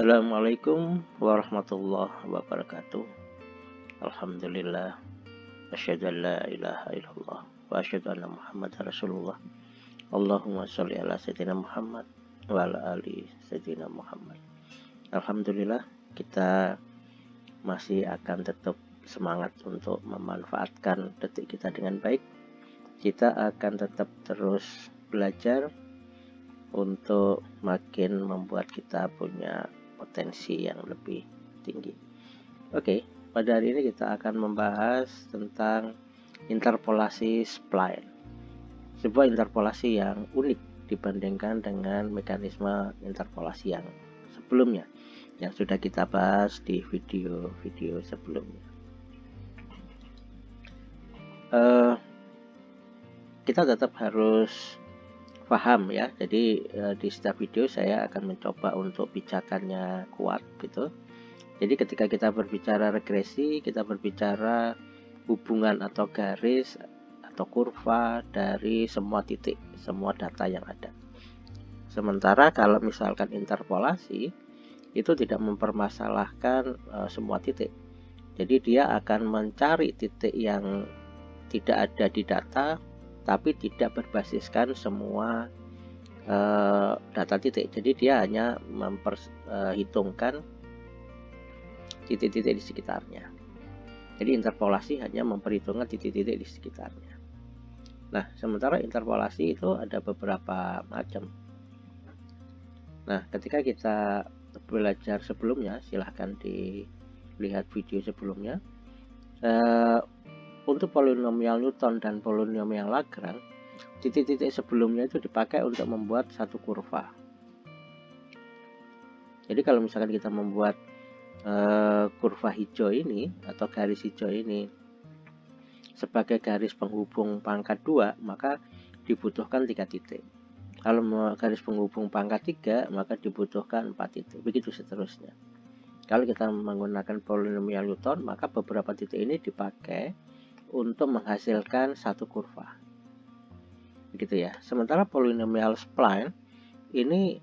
Assalamualaikum warahmatullahi wabarakatuh. Alhamdulillah. Asyhadu an la ilaha illallah wa asyhadu anna Muhammadar Rasulullah. Allahumma sholli ala sayyidina Muhammad wa ala ali sayyidina Muhammad. Alhamdulillah, kita masih akan tetap semangat untuk memanfaatkan detik kita dengan baik. Kita akan tetap terus belajar untuk makin membuat kita punya potensi yang lebih tinggi. Oke, pada hari ini kita akan membahas tentang interpolasi spline. Sebuah interpolasi yang unik dibandingkan dengan mekanisme interpolasi yang sebelumnya, yang sudah kita bahas di video-video sebelumnya. Kita tetap harus paham ya, jadi di setiap video saya akan mencoba untuk pijakannya kuat gitu. Jadi ketika kita berbicara regresi, kita berbicara hubungan atau garis atau kurva dari semua titik, semua data yang ada. Sementara kalau misalkan interpolasi, itu tidak mempermasalahkan semua titik. Jadi dia akan mencari titik yang tidak ada di data, tapi tidak berbasiskan semua data titik. Jadi dia hanya memperhitungkan titik-titik di sekitarnya. Jadi interpolasi hanya memperhitungkan titik-titik di sekitarnya. Nah, sementara interpolasi itu ada beberapa macam. Nah, ketika kita belajar sebelumnya, silahkan dilihat video sebelumnya. Untuk polinomial Newton dan polinomial Lagrange, titik-titik sebelumnya itu dipakai untuk membuat satu kurva. Jadi kalau misalkan kita membuat kurva hijau ini atau garis hijau ini sebagai garis penghubung pangkat 2, maka dibutuhkan 3 titik. Kalau garis penghubung pangkat 3, maka dibutuhkan 4 titik. Begitu seterusnya. Kalau kita menggunakan polinomial Newton, maka beberapa titik ini dipakai untuk menghasilkan satu kurva, begitu ya. Sementara polinomial spline ini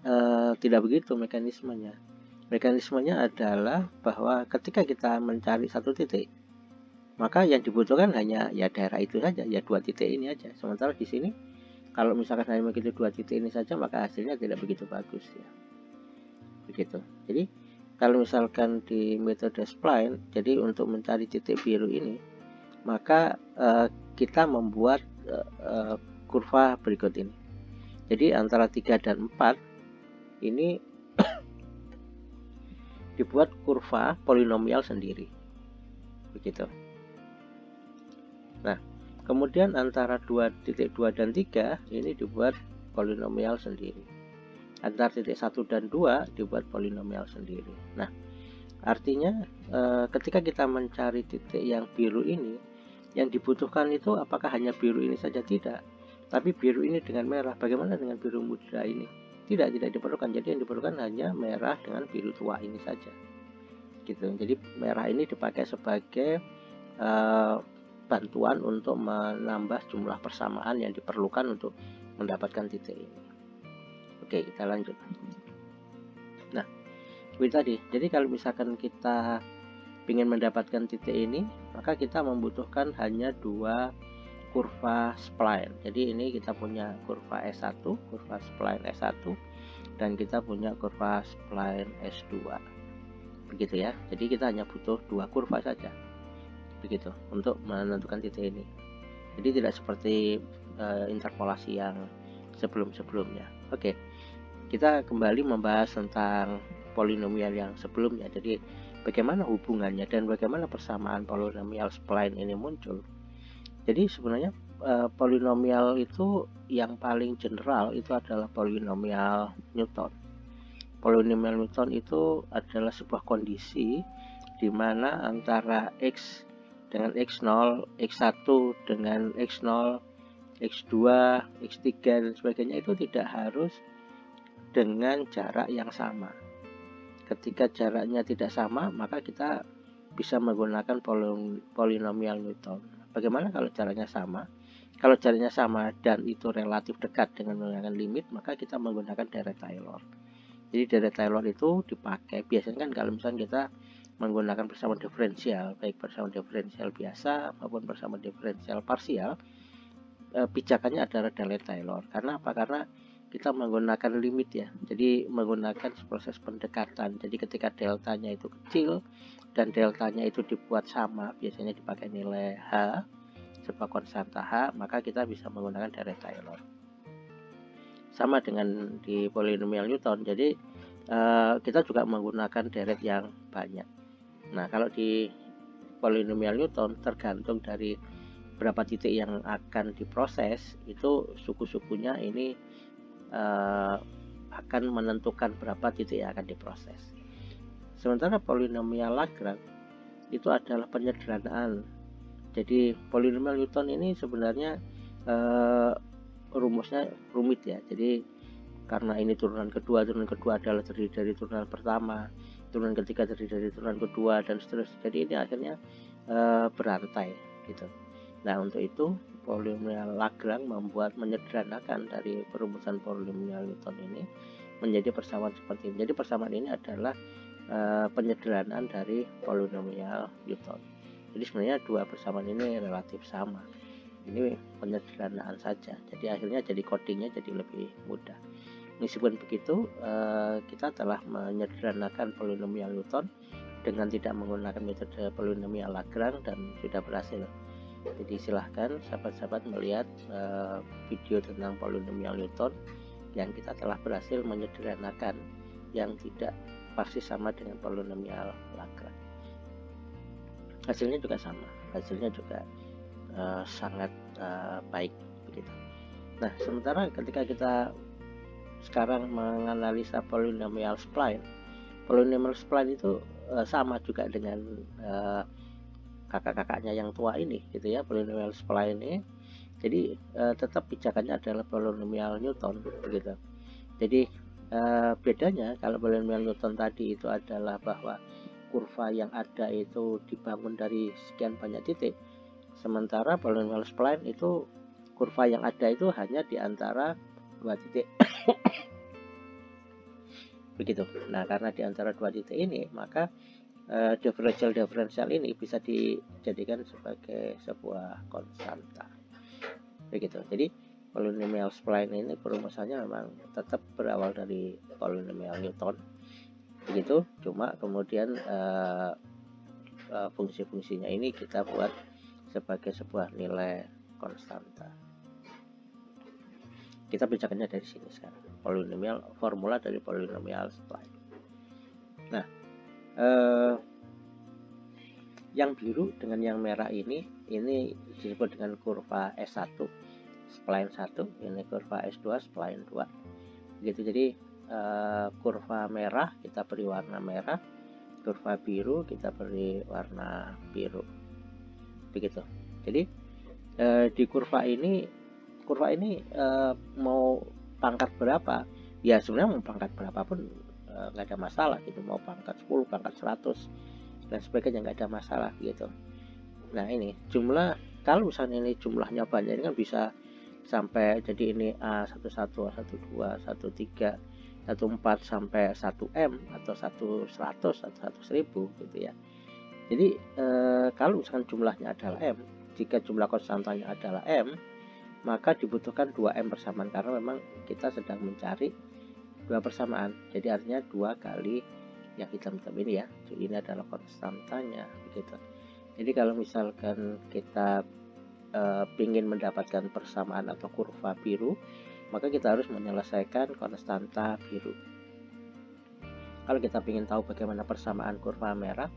tidak begitu mekanismenya. Mekanismenya adalah bahwa ketika kita mencari satu titik, maka yang dibutuhkan hanya ya daerah itu saja, ya 2 titik ini aja. Sementara di sini kalau misalkan hanya begitu 2 titik ini saja, maka hasilnya tidak begitu bagus ya, begitu. Jadi kalau misalkan di metode spline, jadi untuk mencari titik biru ini, maka kita membuat kurva berikut ini. Jadi antara 3 dan 4 ini dibuat kurva polinomial sendiri, begitu. Nah, kemudian antara 2.2 dan 3 ini dibuat polinomial sendiri. Antara titik 1 dan 2 dibuat polinomial sendiri. Nah, artinya ketika kita mencari titik yang biru ini, yang dibutuhkan itu apakah hanya biru ini saja? Tidak, tapi biru ini dengan merah. Bagaimana dengan biru muda ini? Tidak diperlukan. Jadi yang diperlukan hanya merah dengan biru tua ini saja, gitu. Jadi merah ini dipakai sebagai bantuan untuk menambah jumlah persamaan yang diperlukan untuk mendapatkan titik ini. Oke, kita lanjut. Nah, seperti tadi. Jadi kalau misalkan kita ingin mendapatkan titik ini, maka kita membutuhkan hanya 2 kurva spline. Jadi ini kita punya kurva S1, kurva spline S1, dan kita punya kurva spline S2, begitu ya. Jadi kita hanya butuh 2 kurva saja, begitu, untuk menentukan titik ini. Jadi tidak seperti interpolasi yang sebelum-sebelumnya. Oke, kita kembali membahas tentang polinomial yang sebelumnya. Jadi bagaimana hubungannya dan bagaimana persamaan polinomial spline ini muncul. Jadi sebenarnya polinomial itu yang paling general itu adalah polinomial Newton. Polinomial Newton itu adalah sebuah kondisi di mana antara X dengan X0, X1 dengan X0, X2, X3 dan sebagainya itu tidak harus dengan jarak yang sama. Ketika jaraknya tidak sama, maka kita bisa menggunakan polinomial Newton. Bagaimana kalau jaraknya sama? Kalau jaraknya sama dan itu relatif dekat dengan menggunakan limit, maka kita menggunakan Dirac Taylor. Jadi deret Taylor itu dipakai biasanya kan kalau misalnya kita menggunakan persamaan diferensial, baik persamaan diferensial biasa maupun persamaan diferensial parsial, pijakannya adalah deret Taylor. Karena apa? Karena kita menggunakan limit ya, jadi menggunakan proses pendekatan. Jadi ketika deltanya itu kecil dan deltanya itu dibuat sama, biasanya dipakai nilai H, sebuah konstanta H, maka kita bisa menggunakan deret Taylor. Sama dengan di polinomial Newton, jadi kita juga menggunakan deret yang banyak. Nah, kalau di polinomial Newton tergantung dari berapa titik yang akan diproses, itu suku-sukunya ini akan menentukan berapa titik yang akan diproses. Sementara polinomial Lagrange itu adalah penyederhanaan. Jadi polinomial Newton ini sebenarnya rumusnya rumit ya. Jadi karena ini turunan kedua adalah terdiri dari turunan pertama, turunan ketiga terdiri dari turunan kedua, dan seterusnya. Jadi ini akhirnya berantai gitu. Nah, untuk itu polinomial Lagrange membuat menyederhanakan dari perumusan polinomial Newton ini menjadi persamaan seperti ini. Jadi persamaan ini adalah penyederhanaan dari polinomial Newton. Jadi sebenarnya dua persamaan ini relatif sama. Ini penyederhanaan saja. Jadi akhirnya jadi codingnya jadi lebih mudah. Meskipun begitu, kita telah menyederhanakan polinomial Newton dengan tidak menggunakan metode polinomial Lagrange dan sudah berhasil. Jadi silahkan sahabat-sahabat melihat video tentang polinomial Newton yang kita telah berhasil menyederhanakan yang tidak pasti sama dengan polinomial Lagrange. Hasilnya juga sama, hasilnya juga sangat baik begitu. Nah, sementara ketika kita sekarang menganalisa polinomial spline itu sama juga dengan kakak-kakaknya yang tua ini gitu ya, polinomial spline ini. Jadi tetap pijakannya adalah polinomial Newton begitu. Jadi bedanya kalau polinomial Newton tadi itu adalah bahwa kurva yang ada itu dibangun dari sekian banyak titik, sementara polinomial spline itu kurva yang ada itu hanya di antara dua titik. Begitu. Nah, karena di antara dua titik ini, maka diferensial ini bisa dijadikan sebagai sebuah konstanta. Begitu. Jadi polinomial spline ini perumusannya memang tetap berawal dari polinomial Newton. Begitu. Cuma kemudian fungsi-fungsinya ini kita buat sebagai sebuah nilai konstanta. Kita bicaranya dari sini sekarang. Polinomial, formula dari polinomial spline. Nah, yang biru dengan yang merah ini disebut dengan kurva S1 spline 1, ini kurva S2 spline 2 gitu. Jadi kurva merah kita beri warna merah, kurva biru kita beri warna biru begitu. Jadi di kurva ini mau pangkat berapa ya, sebenarnya mau pangkat berapapun nggak ada masalah gitu, mau pangkat 10, pangkat 100 dan sebagainya nggak ada masalah gitu. Nah, ini jumlah, kalau misalnya ini jumlahnya banyak, ini kan bisa sampai jadi ini A11, A12, A13, A14 sampai 1M atau 100 atau 1000 gitu ya. Jadi kalau misalkan jumlahnya adalah M, jika jumlah konstantanya adalah M, maka dibutuhkan 2M persamaan, karena memang kita sedang mencari dua persamaan. Jadi artinya 2 kali yang hitam-hitam ini ya, jadi ini adalah konstantanya begitu. Jadi kalau misalkan kita ingin mendapatkan persamaan atau kurva biru, maka kita harus menyelesaikan konstanta biru. Kalau kita ingin tahu bagaimana persamaan kurva merah,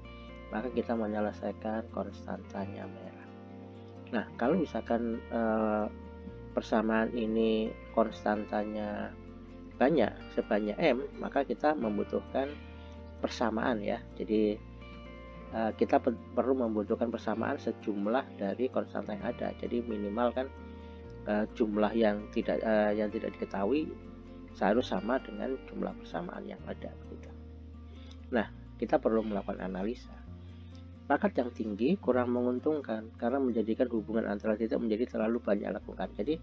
maka kita menyelesaikan konstantanya merah. Nah, kalau misalkan persamaan ini konstantanya banyak, sebanyak M, maka kita membutuhkan persamaan ya. Jadi kita perlu membutuhkan persamaan sejumlah dari konstanta yang ada. Jadi minimal kan jumlah yang tidak diketahui seharus sama dengan jumlah persamaan yang ada gitu. Nah, kita perlu melakukan analisa. Pangkat yang tinggi kurang menguntungkan karena menjadikan hubungan antara titik menjadi terlalu banyak lakukan. Jadi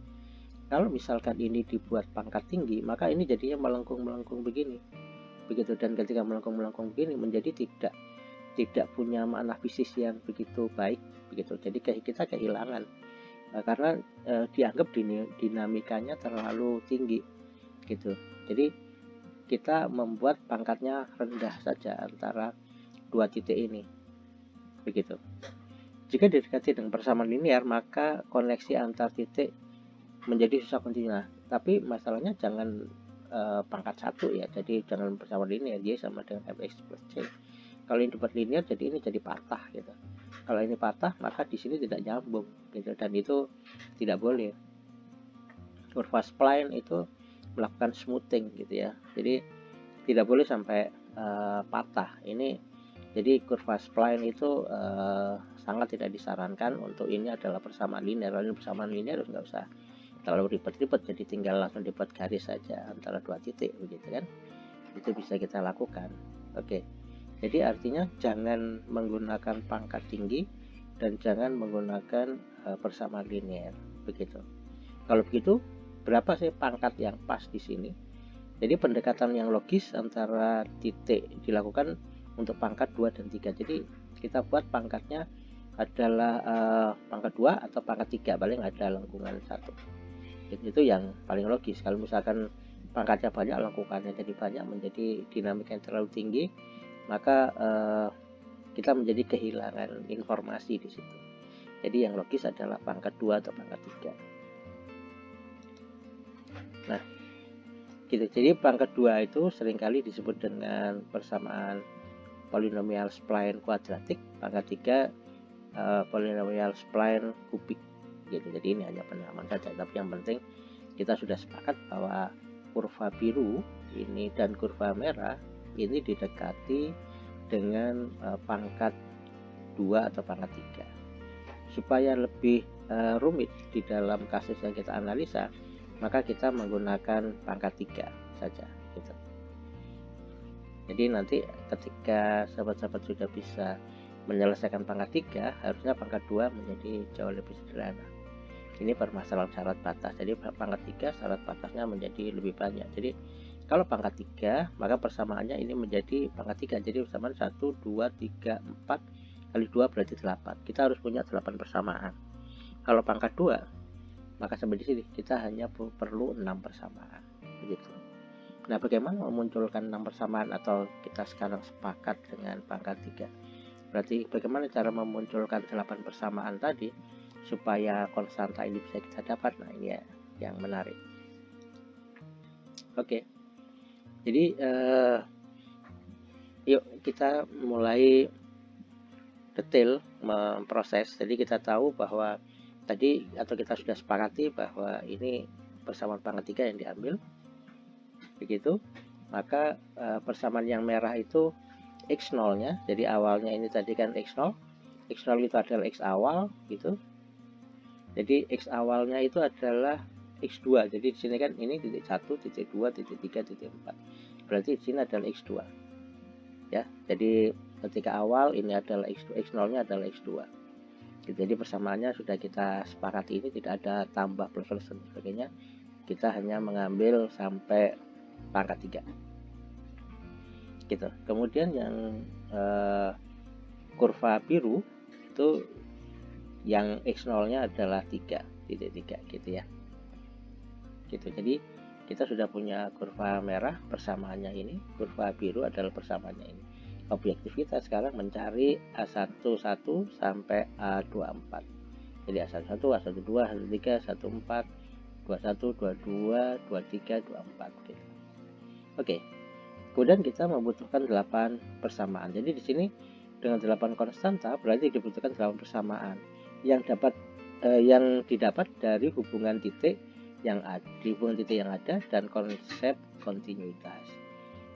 kalau misalkan ini dibuat pangkat tinggi, maka ini jadinya melengkung-melengkung begini. begitu. Dan ketika melengkung-melengkung begini menjadi tidak punya makna fisis yang begitu baik begitu. Jadi kita kehilangan karena dianggap dinamikanya terlalu tinggi gitu. Jadi kita membuat pangkatnya rendah saja antara dua titik ini begitu. Jika didekati dengan persamaan linear, maka koneksi antar titik menjadi susah kontinu. Tapi masalahnya jangan pangkat satu ya, jadi jangan persamaan linear, y sama dengan fx plus c. Kalau ini dibuat linear, jadi ini jadi patah gitu. Kalau ini patah, maka di sini tidak nyambung gitu, dan itu tidak boleh. Kurva spline itu melakukan smoothing gitu ya, jadi tidak boleh sampai patah ini. Jadi kurva spline itu sangat tidak disarankan untuk ini adalah persamaan linear. Kalau ini persamaan linear nggak usah terlalu ribet-ribet, jadi tinggal langsung dibuat garis saja antara dua titik begitu kan. Itu bisa kita lakukan. Oke, jadi artinya jangan menggunakan pangkat tinggi dan jangan menggunakan persamaan linear begitu. Kalau begitu, berapa sih pangkat yang pas di sini? Jadi pendekatan yang logis antara titik dilakukan untuk pangkat 2 dan 3. Jadi kita buat pangkatnya adalah pangkat 2 atau pangkat 3, paling ada lengkungan 1. Itu yang paling logis. Kalau misalkan pangkatnya banyak, lengkungannya jadi banyak, menjadi dinamika yang terlalu tinggi, maka kita menjadi kehilangan informasi di situ. Jadi yang logis adalah pangkat 2 atau pangkat 3. Nah, gitu. Jadi pangkat 2 itu seringkali disebut dengan persamaan polinomial spline kuadratik, pangkat 3 polinomial spline kubik gitu. Jadi ini hanya penamaan saja, tapi yang penting kita sudah sepakat bahwa kurva biru ini dan kurva merah ini didekati dengan pangkat 2 atau pangkat 3. Supaya lebih rumit di dalam kasus yang kita analisa, maka kita menggunakan pangkat 3 saja gitu. Jadi nanti ketika sahabat-sahabat sudah bisa menyelesaikan pangkat 3, harusnya pangkat 2 menjadi jauh lebih sederhana. Ini permasalahan syarat batas. Jadi pangkat 3 syarat batasnya menjadi lebih banyak. Jadi kalau pangkat 3, maka persamaannya ini menjadi pangkat 3. Jadi persamaan 1, 2, 3, 4 kali 2 berarti 8. Kita harus punya 8 persamaan. Kalau pangkat 2, maka sampai di sini kita hanya perlu 6 persamaan begitu. Nah, bagaimana memunculkan 6 persamaan atau kita sekarang sepakat dengan pangkat 3? Berarti bagaimana cara memunculkan 8 persamaan tadi supaya konstanta ini bisa kita dapat? Nah, ini ya yang menarik. Oke. Jadi yuk kita mulai detail memproses. Jadi kita tahu bahwa tadi atau kita sudah sepakati bahwa ini persamaan pangkat 3 yang diambil begitu. Maka persamaan yang merah itu x0 nya, jadi awalnya ini tadi kan x0 itu adalah x awal gitu. Jadi x awalnya itu adalah x2. Jadi di sini kan ini titik 1, titik 2, titik 3, titik 4. Berarti di sini adalah x2 ya. Jadi ketika awal ini adalah x2, x0 nya adalah x2. Jadi persamaannya sudah kita sepakati, ini tidak ada tambah plus dan sebagainya. Kita hanya mengambil sampai pangkat 3 gitu. Kemudian yang kurva biru itu yang x0 nya adalah 3, titik 3 gitu ya gitu. Jadi kita sudah punya kurva merah persamaannya ini, kurva biru adalah persamaannya ini. Objektif kita sekarang mencari A11 sampai A24. Jadi A11, A12, A13, A14, 21, 22, 23, 24 gitu. Oke. Kemudian kita membutuhkan 8 persamaan. Jadi di sini dengan 8 konstanta berarti dibutuhkan 8 persamaan yang didapat dari hubungan titik yang ada dan konsep kontinuitas.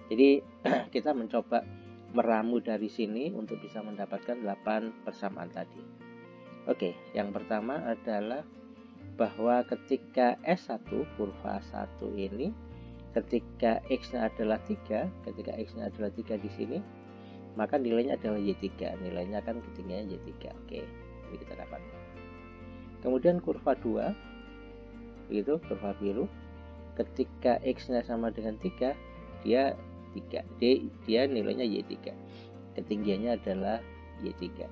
Jadi kita mencoba meramu dari sini untuk bisa mendapatkan 8 persamaan tadi. Oke, yang pertama adalah bahwa ketika S1 kurva 1 ini ketika x-nya adalah 3, ketika x-nya adalah 3 di sini, maka nilainya adalah y3. Nilainya kan ketinggiannya y3. Oke, ini kita dapat. Kemudian kurva 2, begitu, kurva biru. Ketika x-nya sama dengan 3, dia Y3. Dia nilainya Y3. Ketinggiannya adalah Y3.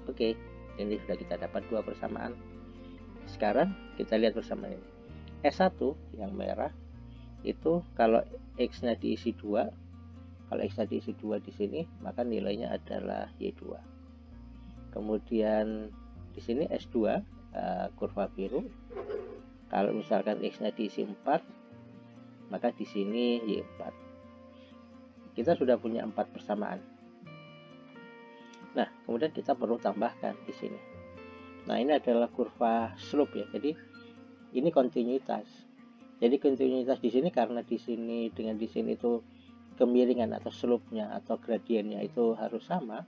Oke, ini sudah kita dapat dua persamaan. Sekarang kita lihat persamaan ini. S1 yang merah itu kalau X-nya diisi 2, kalau X-nya diisi 2 di sini, maka nilainya adalah Y2. Kemudian di sini S2 kurva biru, kalau misalkan X-nya diisi 4, maka di sini Y4. Kita sudah punya 4 persamaan. Nah, kemudian kita perlu tambahkan di sini. Nah, ini adalah kurva slope ya. Jadi ini kontinuitas. Jadi kontinuitas di sini karena di sini dengan di sini itu kemiringan atau slope-nya atau gradiennya itu harus sama,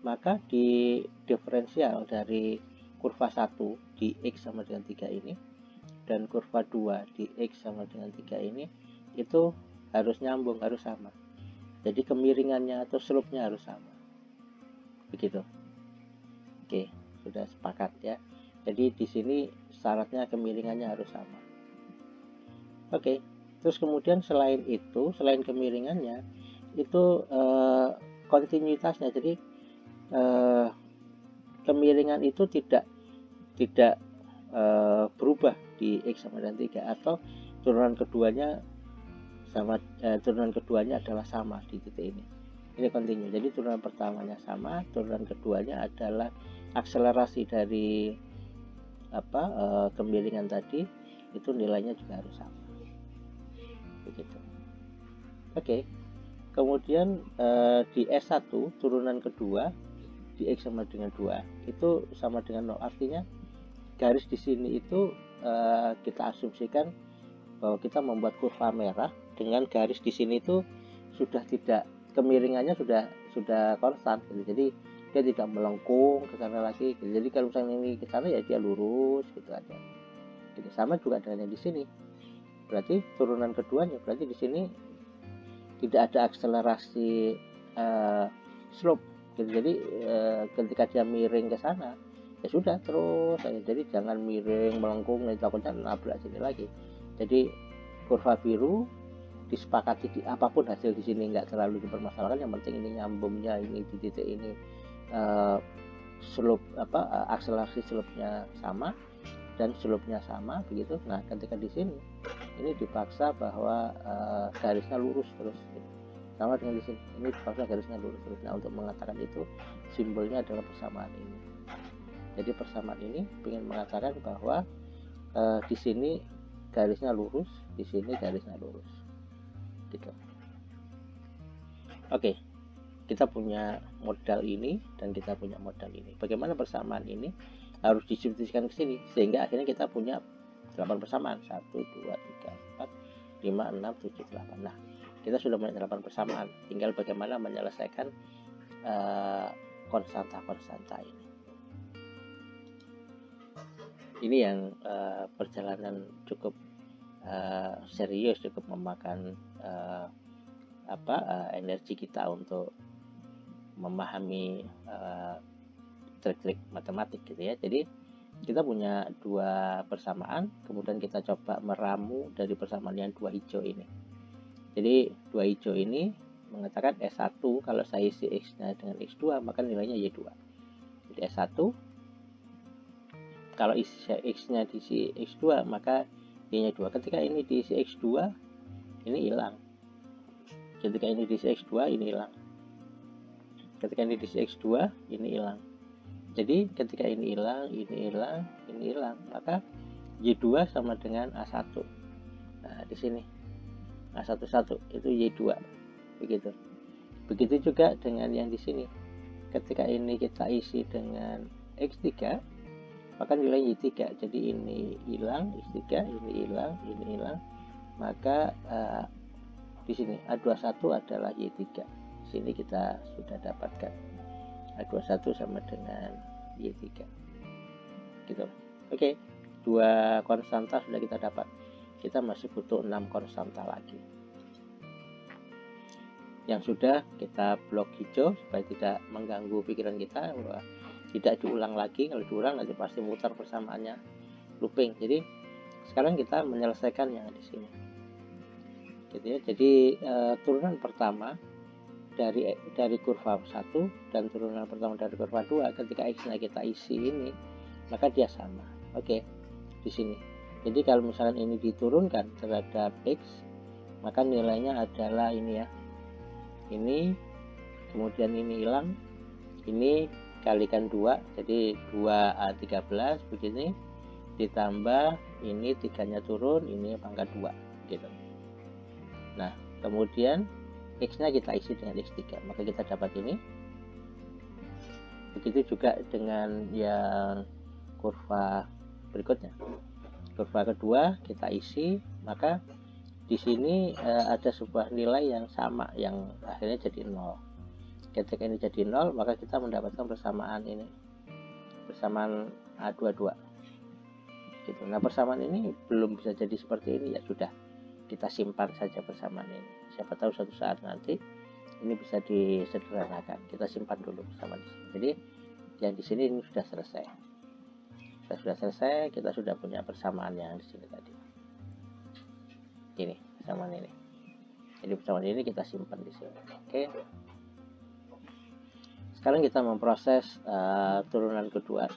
maka di diferensial dari kurva 1 di X sama dengan 3 ini dan kurva 2 di X sama dengan 3 ini itu harus nyambung, harus sama. Jadi kemiringannya atau slope-nya harus sama. Begitu. Oke, sudah sepakat ya. Jadi di sini syaratnya kemiringannya harus sama. Oke, terus kemudian selain itu, selain kemiringannya, itu kontinuitasnya. Jadi kemiringan itu tidak berubah di X sama dengan 3 atau turunan keduanya sama, turunan keduanya adalah sama di titik ini. Ini kontinu. Jadi turunan pertamanya sama, turunan keduanya adalah akselerasi dari kemiringan tadi, itu nilainya juga harus sama. Begitu. Oke. Kemudian di S1 turunan kedua di X sama dengan 2 itu sama dengan 0. Artinya garis di sini itu kita asumsikan bahwa kita membuat kurva merah dengan garis di sini itu sudah tidak, kemiringannya sudah konstan gitu. Jadi dia tidak melengkung ke sana lagi gitu. Jadi kalau misalnya ini ke sana ya dia lurus gitu aja. Jadi sama juga dengan yang di sini. Berarti turunan keduanya, berarti di sini tidak ada akselerasi slope gitu. Jadi ketika dia miring ke sana ya sudah terus. Jadi jangan miring melengkung nanti takutnya nabrak sini lagi. Jadi kurva biru disepakati di apapun hasil di sini nggak terlalu dipermasalahkan, yang penting ini nyambungnya ini di titik ini slope akselerasi slope-nya sama dan slope-nya sama begitu. Nah, ketika di sini ini dipaksa bahwa garisnya lurus terus gitu. Sama dengan di sini, ini dipaksa garisnya lurus terus. Nah, untuk mengatakan itu simbolnya adalah persamaan ini. Jadi persamaan ini ingin mengatakan bahwa di sini garisnya lurus, di sini garisnya lurus gitu. Oke, kita punya modal ini dan kita punya modal ini. Bagaimana persamaan ini harus disubstitusikan ke sini sehingga akhirnya kita punya 8 persamaan. 1, 2, 3, 4, 5, 6, 7, 8. Nah, kita sudah punya 8 persamaan. Tinggal bagaimana menyelesaikan konstanta-konstanta ini. Ini yang perjalanan cukup serius, cukup memakan energi kita untuk memahami trik-trik matematik gitu ya. Jadi kita punya dua persamaan, kemudian kita coba meramu dari persamaan yang dua hijau ini. Jadi dua hijau ini mengatakan S1 kalau saya isi X-nya dengan X2 maka nilainya Y2. Jadi S1 kalau isi X-nya diisi X2 maka Y-nya 2. Ketika ini diisi X2 ini hilang. Ketika ini diisi X2 ini hilang. Ketika ini diisi X2 ini hilang. Jadi ketika ini hilang, ini hilang, ini hilang, maka Y2 sama dengan A1. Nah, di sini A11 itu Y2. Begitu. Begitu juga dengan yang di sini. Ketika ini kita isi dengan X3, maka nilai Y3. Jadi ini hilang, X3, ini hilang, ini hilang. Maka di sini A21 adalah Y3. Di sini kita sudah dapatkan A21 sama dengan Y3. Gitu. Oke, dua konstanta sudah kita dapat. Kita masih butuh 6 konstanta lagi. Yang sudah kita blok hijau supaya tidak mengganggu pikiran kita, bahwa tidak diulang lagi. Kalau diulang nanti pasti mutar persamaannya, looping. Jadi sekarang kita menyelesaikan yang di sini. gitu ya. Jadi turunan pertama dari kurva 1 dan turunan pertama dari kurva 2, ketika x-nya kita isi ini, maka dia sama. Oke, di sini. Jadi kalau misalkan ini diturunkan terhadap x, maka nilainya adalah ini ya. Ini, kemudian ini hilang, ini kalikan 2, jadi 2A13 begini, ditambah ini 3-nya turun, ini pangkat 2 gitu. Nah, kemudian x-nya kita isi dengan x3, maka kita dapat ini. Begitu juga dengan yang kurva berikutnya. Kurva kedua kita isi, maka di sini ada sebuah nilai yang sama, yang akhirnya jadi 0. Ketika ini jadi 0, maka kita mendapatkan persamaan ini, persamaan A22 gitu. Nah, persamaan ini belum bisa jadi seperti ini, ya sudah, kita simpan saja persamaan ini. Siapa tahu suatu saat nanti ini bisa disederhanakan. Kita simpan dulu persamaan di sini. Jadi yang di sini ini sudah selesai. Sudah selesai, kita sudah punya persamaan yang di sini tadi. Ini persamaan ini. Jadi persamaan ini kita simpan di sini. Oke. Sekarang kita memproses turunan kedua.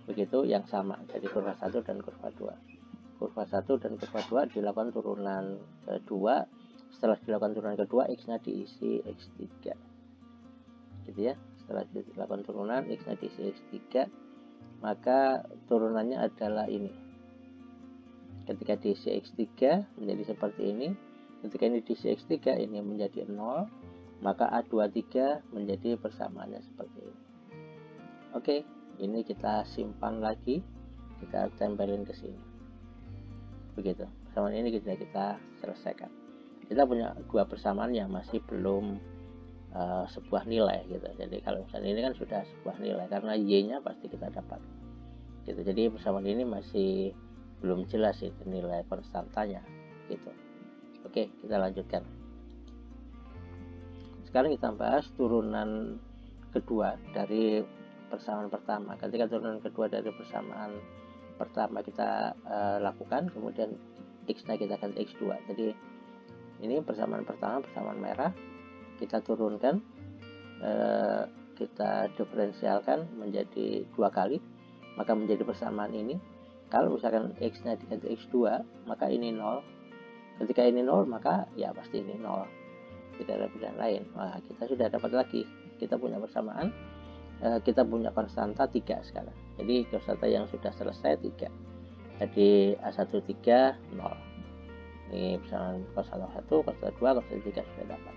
Begitu yang sama, jadi kurva 1 dan kurva 2. Kurva 1 dan kurva 2 dilakukan turunan kedua. Setelah dilakukan turunan kedua, x-nya diisi x3. Gitu ya. Setelah dilakukan turunan, x-nya diisi x3, maka turunannya adalah ini. Ketika diisi x3 menjadi seperti ini. Ketika ini diisi x3, ini menjadi 0, maka A23 menjadi persamaannya seperti ini. Oke, ini kita simpan lagi, kita tempelin ke sini. Begitu, persamaan ini kita selesaikan. Kita punya dua persamaan yang masih belum sebuah nilai gitu. Jadi kalau misalnya ini kan sudah sebuah nilai, karena y-nya pasti kita dapat gitu. Jadi persamaan ini masih belum jelas itu nilai konstantanya gitu. Oke, kita lanjutkan. Sekarang kita bahas turunan kedua dari persamaan pertama. Ketika turunan kedua dari persamaan pertama kita lakukan, kemudian x-nya kita ganti x2. Jadi ini persamaan pertama, persamaan merah, kita turunkan, kita diferensialkan menjadi 2 kali, maka menjadi persamaan ini. Kalau misalkan x-nya diganti x2, maka ini 0. Ketika ini 0, maka ya pasti ini 0. Tidak ada pilihan lain. Wah, kita sudah dapat lagi. Kita punya persamaan, kita punya konstanta 3 sekarang. Jadi konstanta yang sudah selesai 3. Jadi A13 0. Ini persamaan konstanta 1, konstanta 2, konstanta 3 sudah dapat.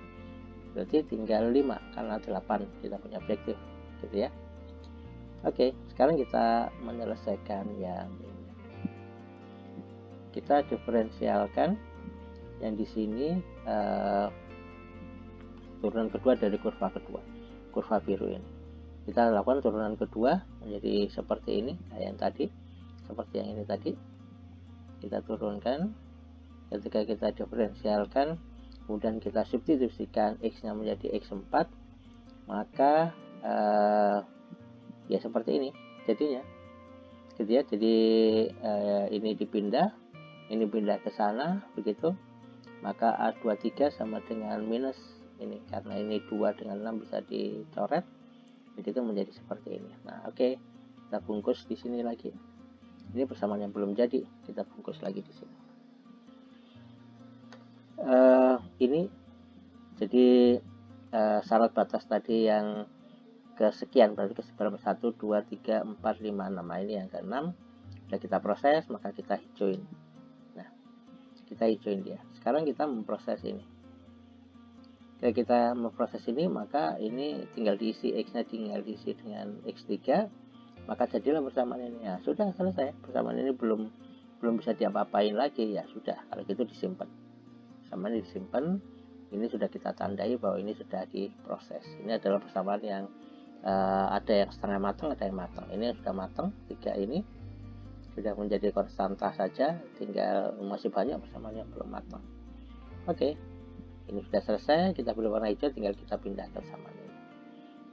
Berarti tinggal 5 karena 8 kita punya objektif gitu ya. Oke, sekarang kita menyelesaikan yang ini. Kita diferensialkan yang di sini turunan kedua dari kurva kedua, kurva biru ini. Kita lakukan turunan kedua menjadi seperti ini, kayak yang tadi, seperti yang ini tadi. Kita turunkan. Ketika kita diferensialkan, kemudian kita substitusikan x-nya menjadi x4, maka ya seperti ini jadinya gitu ya. Jadi ini dipindah, ini pindah ke sana begitu, maka A23 sama dengan minus ini, karena ini 2 dengan 6 bisa dicoret begitu, menjadi seperti ini. Nah, oke, kita bungkus di sini lagi. Ini persamaan yang belum jadi, kita bungkus lagi di sini. Ini jadi syarat batas tadi yang kesekian, berarti keseberapa 1, 2, 3, 4, 5, 6. Nah, ini yang ke-6 sudah kita proses, maka kita hijauin. Nah, kita hijauin dia. Sekarang kita memproses ini. Ketika kita memproses ini, maka ini tinggal diisi, x-nya tinggal diisi dengan x3, maka jadilah persamaan ini. Ya sudah selesai, persamaan ini belum bisa diapa-apain lagi. Ya sudah, kalau gitu disimpan. Persamaan ini disimpan. Ini sudah kita tandai bahwa ini sudah diproses. Ini adalah persamaan yang ada yang setengah matang, ada yang matang. Ini sudah matang, 3 ini sudah menjadi konstanta saja, tinggal masih banyak persamaan yang belum matang. Oke, ini sudah selesai, kita pilih warna hijau, tinggal kita pindah ke persamaan ini.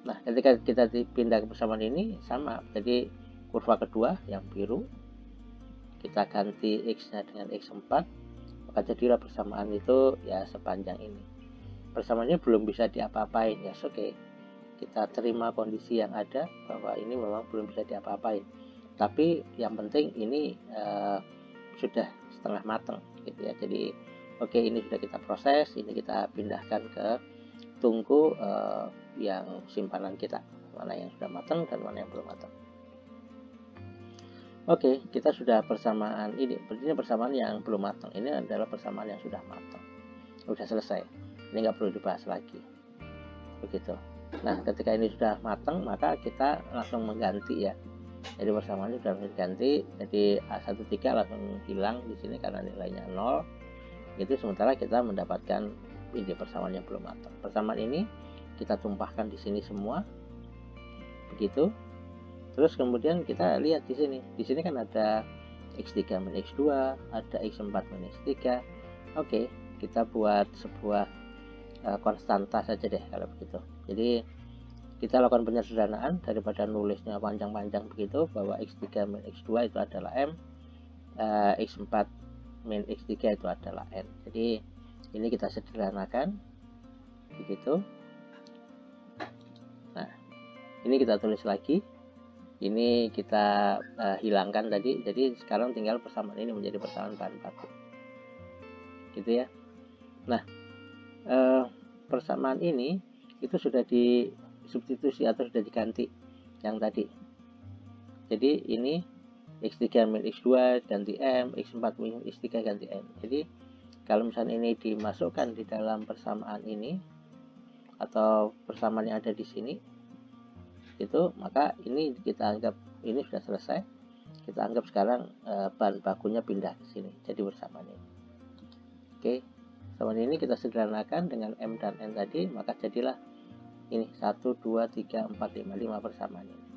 Nah, ketika kita pindah ke persamaan ini sama, jadi kurva kedua yang biru kita ganti x-nya dengan x4, maka jadilah persamaan itu ya sepanjang ini. Persamaannya belum bisa diapa-apain, ya oke, kita terima kondisi yang ada bahwa ini memang belum bisa diapa-apain, tapi yang penting ini sudah setengah matang gitu ya. Jadi oke, ini sudah kita proses, ini kita pindahkan ke tungku yang simpanan kita, mana yang sudah matang dan mana yang belum matang. Oke, kita sudah persamaan ini, berarti persamaan yang belum matang, ini adalah persamaan yang sudah matang, sudah selesai, ini nggak perlu dibahas lagi, begitu. Nah, ketika ini sudah matang, maka kita langsung mengganti ya. Jadi persamaannya sudah diganti, jadi A13 langsung hilang di sini karena nilainya 0. Itu sementara kita mendapatkan ini persamaan yang belum matang. Persamaan ini kita tumpahkan di sini semua, begitu. Terus kemudian kita lihat di sini. Di sini kan ada X3 min X2, ada X4 min X3. Oke, kita buat sebuah konstanta saja deh kalau begitu. Jadi kita lakukan penyederhanaan daripada nulisnya panjang-panjang begitu, bahwa X3 min X2 itu adalah M, X4 min X3 itu adalah N. Jadi ini kita sederhanakan begitu. Nah, ini kita tulis lagi, ini kita hilangkan tadi. Jadi sekarang tinggal persamaan ini menjadi persamaan bahan baku gitu ya. Nah, persamaan ini itu sudah disubstitusi atau sudah diganti yang tadi. Jadi ini X3 min X2 ganti M, X4 min X3 ganti N. Jadi kalau misalnya ini dimasukkan di dalam persamaan ini atau persamaan yang ada di sini itu, maka ini kita anggap ini sudah selesai. Kita anggap sekarang bahan bakunya pindah ke sini, jadi persamaan ini. Oke, persamaan ini kita sederhanakan dengan M dan N tadi, maka jadilah ini 1, 2, 3, 4, 5 persamaan ini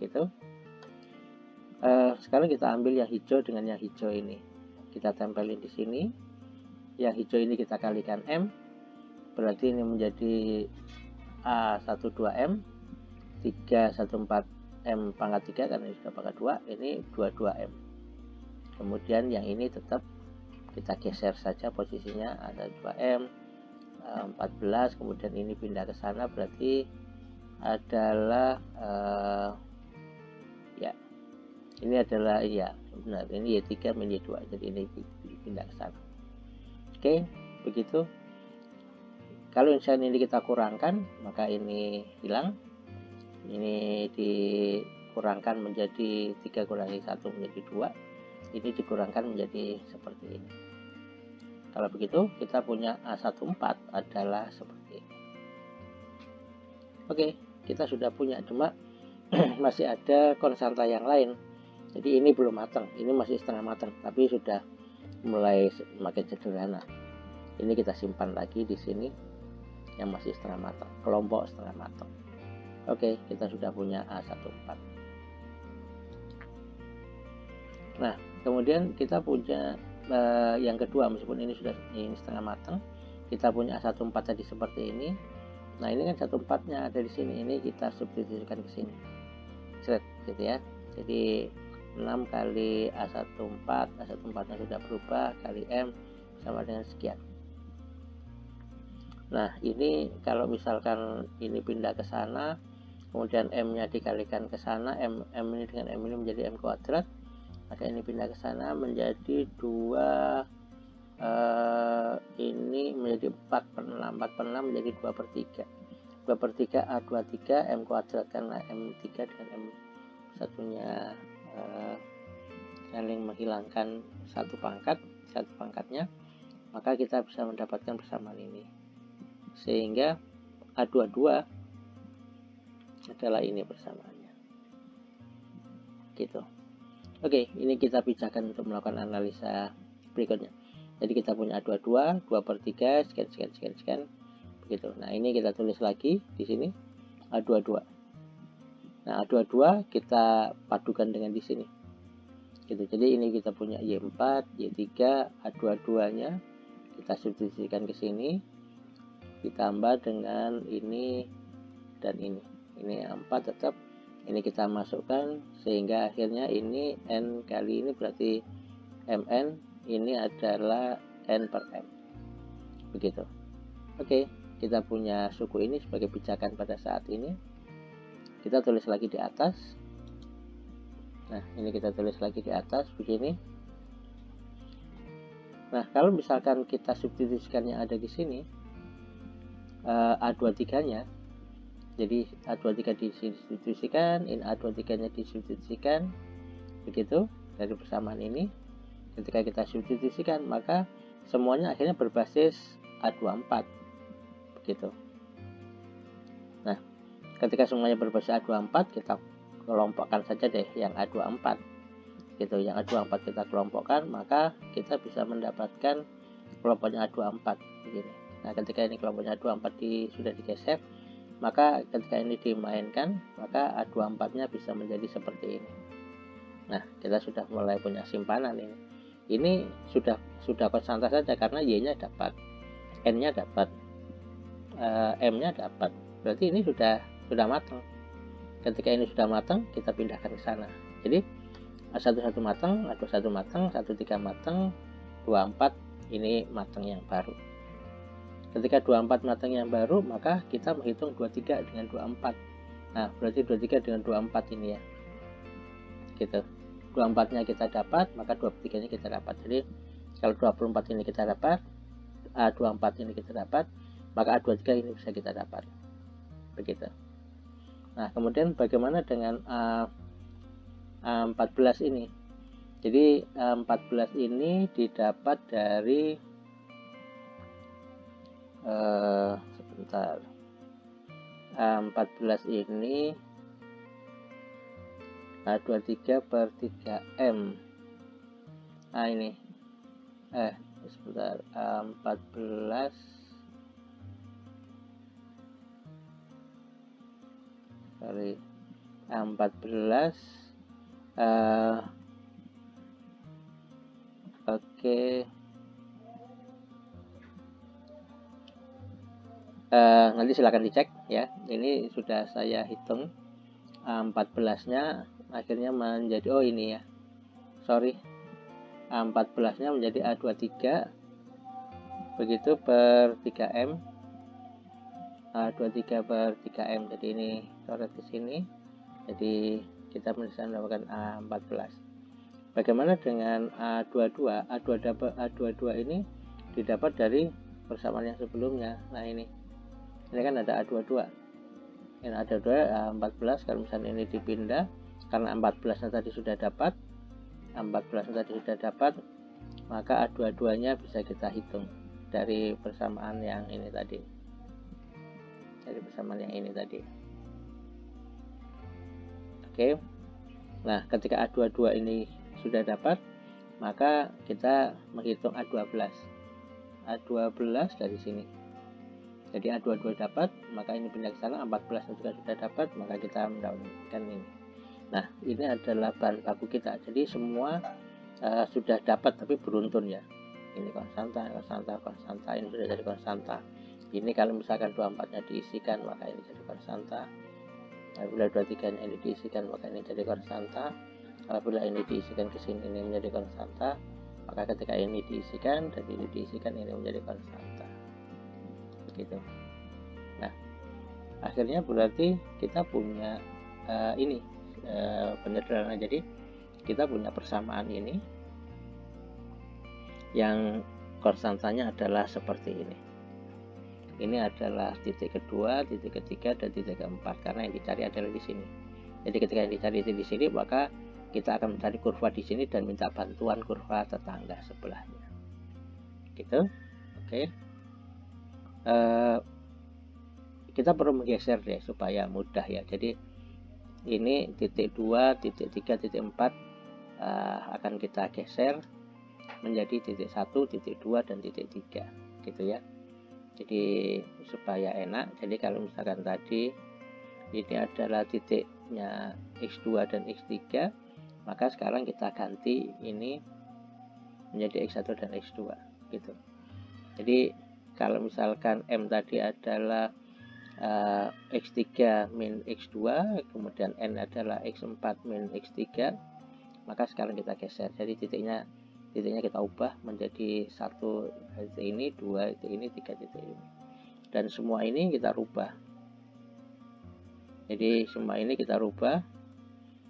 gitu. Sekarang kita ambil yang hijau dengan yang hijau ini, kita tempelin di sini. Yang hijau ini kita kalikan M, berarti ini menjadi A12M, 314M pangkat 3 karena ini sudah pangkat 2, ini 22M. Kemudian yang ini tetap kita geser saja posisinya, ada 2M, 14, kemudian ini pindah ke sana, berarti adalah ya ini adalah ya benar, ini Y3 min Y2, jadi ini pindah ke sana. Oke, begitu. Kalau misalnya ini kita kurangkan, maka ini hilang, ini dikurangkan menjadi 3 kurangi 1 menjadi 2, ini dikurangkan menjadi seperti ini. Kalau begitu kita punya A14 adalah seperti ini. Oke, kita sudah punya, cuma masih ada konstanta yang lain. Jadi ini belum matang, ini masih setengah matang, tapi sudah mulai semakin sederhana. Ini kita simpan lagi di sini yang masih setengah matang, kelompok setengah matang. Oke, kita sudah punya A14. Nah, kemudian kita punya yang kedua, meskipun ini sudah setengah matang, kita punya A14 tadi seperti ini. Nah, ini kan 14-nya ada di sini, ini kita substitusikan ke sini. Set gitu ya. Jadi 6 kali A14, A14-nya sudah berubah, kali M sama dengan sekian. Nah, ini kalau misalkan ini pindah ke sana, kemudian M-nya dikalikan ke sana, M ini dengan M ini menjadi M kuadrat, maka ini pindah ke sana menjadi 2, ini menjadi 4 per 6, 4 per 6 menjadi 2 per 3. 2 per 3 A23 M kuadrat, karena M3 dengan M satunya saling menghilangkan satu pangkatnya, maka kita bisa mendapatkan persamaan ini. Sehingga A22 adalah ini persamaannya gitu. Oke, ini kita pisahkan untuk melakukan analisa berikutnya. Jadi kita punya A22, 2 per 3, sekian begitu. Nah, ini kita tulis lagi di sini A22. Nah, A22 kita padukan dengan di sini gitu. Jadi ini kita punya Y4, Y3, A22-nya kita substitusikan ke sini, ditambah dengan ini dan ini 4 tetap, ini kita masukkan sehingga akhirnya ini N kali ini berarti MN ini adalah N per M. Begitu. Oke, kita punya suku ini sebagai pijakan pada saat ini. Kita tulis lagi di atas. Nah, ini kita tulis lagi di atas begini. Nah, kalau misalkan kita substitusikan yang ada di sini, A23-nya, jadi A23 disubstitusikan, ini A23-nya disubstitusikan, begitu, dari persamaan ini. Ketika kita substitusikan, maka semuanya akhirnya berbasis A24, begitu. Nah, ketika semuanya berbasis A24, kita kelompokkan saja deh yang A24, gitu. Yang A24 kita kelompokkan, maka kita bisa mendapatkan kelompoknya A24, begini. Nah, ketika ini kelompoknya A24 sudah digeser, maka ketika ini dimainkan, maka A24-nya bisa menjadi seperti ini. Nah, kita sudah mulai punya simpanan ini. Ini sudah konstanta saja karena Y-nya dapat, N-nya dapat, M-nya dapat. Berarti ini sudah matang. Ketika ini sudah matang, kita pindahkan ke sana. Jadi A11 matang, A21 matang, 13 matang, 24 ini matang yang baru. Ketika 24 matang yang baru, maka kita menghitung 23 dengan 24. Nah, berarti 23 dengan 24 ini ya. Gitu. 24-nya kita dapat, maka 23-nya kita dapat. Jadi kalau 24 ini kita dapat, A24 ini kita dapat, maka A23 ini bisa kita dapat. Begitu. Nah, kemudian bagaimana dengan A14 ini? Jadi A14 ini didapat dari sebentar. A14 ini A23 per 3M. Nah, ini sebentar, A14 sorry, A14 oke. Nanti silakan dicek ya. Ini sudah saya hitung. A14-nya akhirnya menjadi, oh ini ya, sorry, A14-nya menjadi A23 begitu per 3M, A23 per 3M. Jadi ini coret ke sini, jadi kita bisa mendapatkan A14. Bagaimana dengan A22? A22 ini didapat dari persamaan yang sebelumnya. Nah, ini kan ada A22. Yang ada 14. Kalau misalnya ini dipindah, karena 14 tadi sudah dapat, maka A22 nya bisa kita hitung dari persamaan yang ini tadi, oke. Nah, ketika A22 ini sudah dapat, maka kita menghitung A12 dari sini. Jadi A22 dapat, maka ini pindah ke sana, 14 juga sudah dapat, maka kita mendapatkan ini. Nah, ini adalah bahan baku kita. Jadi semua sudah dapat tapi beruntun ya. Ini konstanta, ini sudah jadi konstanta. Ini kalau misalkan 24-nya diisikan, maka ini jadi konstanta. Apabila 23-nya ini diisikan, maka ini jadi konstanta. Apabila ini diisikan ke sini, ini menjadi konstanta. Maka ketika ini diisikan dan ini diisikan, ini menjadi konstanta. Begitu. Nah, akhirnya berarti kita punya ini penyederhanaan. Jadi kita punya persamaan ini yang konstantanya adalah seperti ini. Ini adalah titik kedua, titik ketiga, dan titik keempat, karena yang dicari adalah di sini. Jadi ketika yang dicari di sini, maka kita akan mencari kurva di sini dan minta bantuan kurva tetangga sebelahnya. Gitu. Oke. Kita perlu menggeser deh supaya mudah ya. Jadi ini titik 2, titik 3, titik 4 akan kita geser menjadi titik 1, titik 2, dan titik 3 gitu ya. Jadi supaya enak. Jadi kalau misalkan tadi ini adalah titiknya X2 dan X3, maka sekarang kita ganti ini menjadi X1 dan X2 gitu. Jadi kalau misalkan M tadi adalah X3 min X2, kemudian N adalah X4 min X3, maka sekarang kita geser. Jadi titiknya titiknya kita ubah menjadi 1 titik ini, 2 titik ini, 3 titik ini, dan semua ini kita rubah. Jadi semua ini kita rubah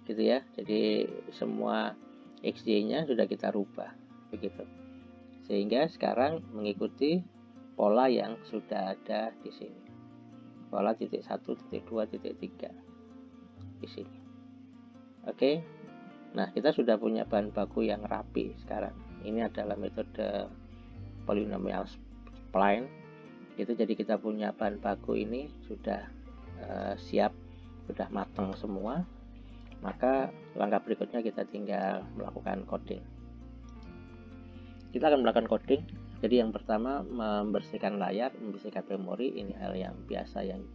gitu ya. Jadi semua XY nya sudah kita rubah begitu, sehingga sekarang mengikuti pola yang sudah ada di sini, pola titik 1, titik 2, titik 3 di sini. Oke. Nah, kita sudah punya bahan baku yang rapi sekarang. Ini adalah metode polynomial spline. Itu jadi kita punya bahan baku ini sudah siap, sudah matang semua. Maka langkah berikutnya kita tinggal melakukan coding. Kita akan melakukan coding. Jadi yang pertama membersihkan layar, membersihkan memori. Ini hal yang biasa yang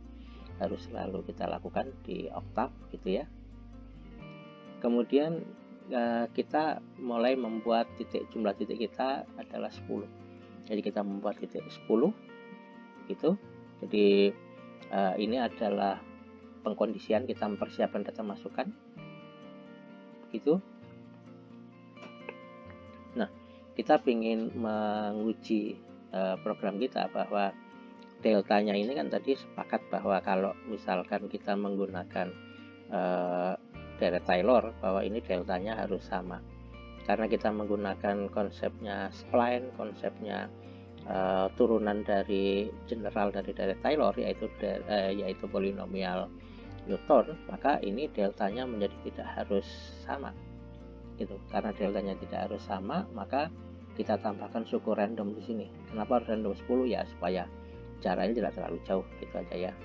harus selalu kita lakukan di Octave gitu ya. Kemudian kita mulai membuat jumlah titik kita adalah 10. Jadi kita membuat titik 10 gitu. Jadi ini adalah pengkondisian, kita mempersiapkan data masukan gitu. Nah, kita ingin menguji program kita bahwa deltanya ini kan tadi sepakat bahwa kalau misalkan kita menggunakan deret Taylor, bahwa ini deltanya harus sama. Karena kita menggunakan konsepnya spline, konsepnya turunan dari general dari deret Taylor, yaitu polinomial Newton, maka ini deltanya menjadi tidak harus sama gitu. Karena deltanya tidak harus sama, maka kita tambahkan suku random di sini. Kenapa harus random 10? Ya supaya jaraknya tidak terlalu jauh gitu aja ya.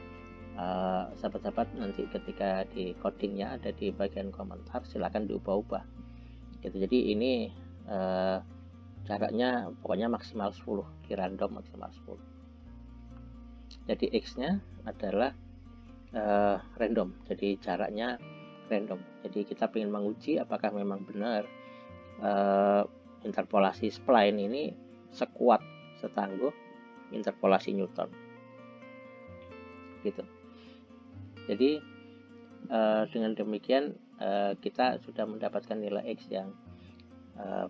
Sahabat-sahabat nanti ketika di codingnya ada di bagian komentar, silahkan diubah-ubah gitu. Jadi ini jaraknya pokoknya maksimal 10, di random maksimal 10. Jadi X nya adalah random, jadi jaraknya random. Jadi kita ingin menguji apakah memang benar interpolasi spline ini sekuat, setangguh interpolasi Newton gitu. Jadi dengan demikian kita sudah mendapatkan nilai X yang